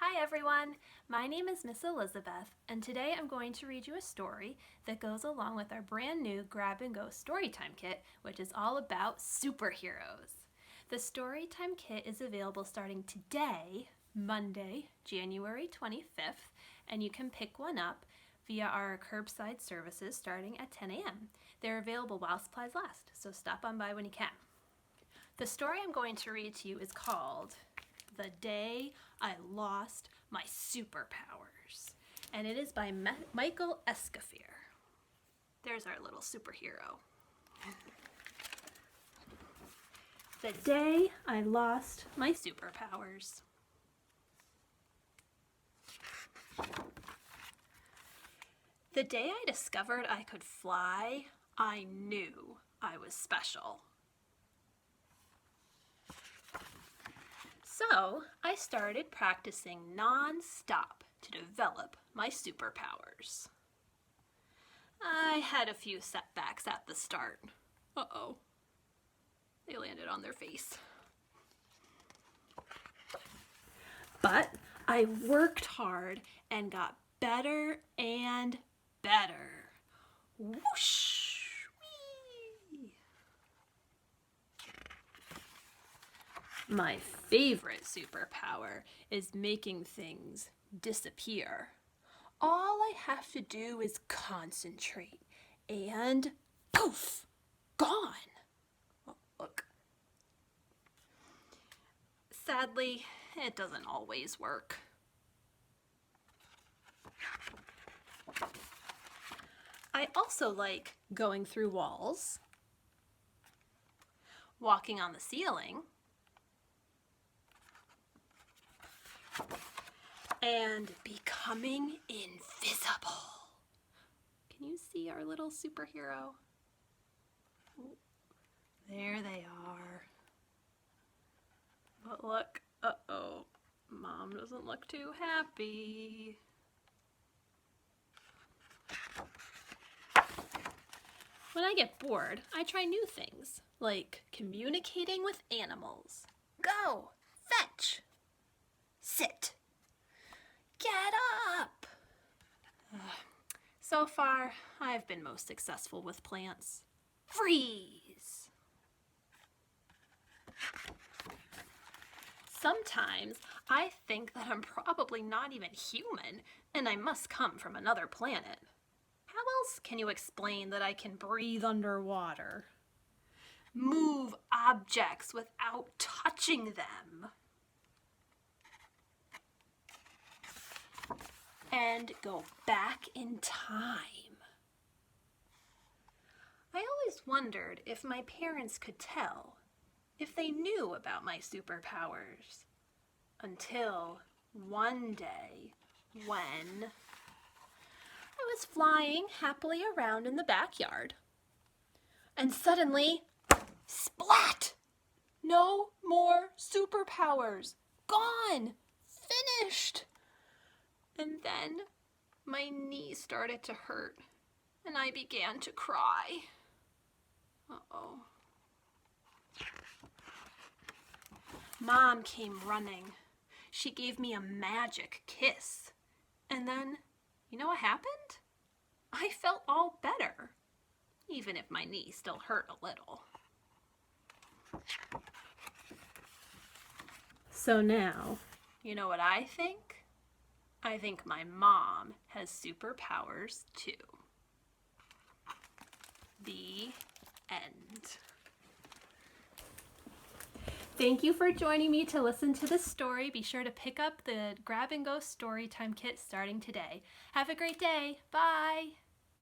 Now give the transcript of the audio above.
Hi everyone, my name is Miss Elizabeth, and today I'm going to read you a story that goes along with our brand new Grab-N-Go Storytime Kit, which is all about superheroes. The Storytime Kit is available starting today, Monday, January 25th, and you can pick one up via our curbside services starting at 10 a.m. They're available while supplies last, so stop on by when you can. The story I'm going to read to you is called The Day I Lost My Superpowers, and it is by Michael Escoffier. There's our little superhero. The Day I Lost My Superpowers. The day I discovered I could fly, I knew I was special. So I started practicing non-stop to develop my superpowers. I had a few setbacks at the start. Uh-oh. They landed on their face. But I worked hard and got better and better. Whoosh! Whee! My favorite superpower is making things disappear. All I have to do is concentrate and poof, gone. Oh, look. Sadly, it doesn't always work. I also like going through walls, walking on the ceiling, and becoming invisible. Can you see our little superhero? There they are. But look, uh-oh, Mom doesn't look too happy. When I get bored, I try new things, like communicating with animals. Go, fetch, sit, get up. So far, I've been most successful with plants. Freeze! Sometimes I think that I'm probably not even human and I must come from another planet. How else can you explain that I can breathe underwater, move objects without touching them, and go back in time? I always wondered if my parents could tell, if they knew about my superpowers, until one day when I was flying happily around in the backyard, and suddenly, splat! No more superpowers! Gone! Finished! And then my knee started to hurt, and I began to cry. Uh-oh. Mom came running. She gave me a magic kiss. And then, you know what happened? I felt all better, even if my knee still hurt a little. So now, you know what I think? I think my mom has superpowers too. The end. Thank you for joining me to listen to this story. Be sure to pick up the Grab-N-Go Storytime Kit starting today. Have a great day. Bye.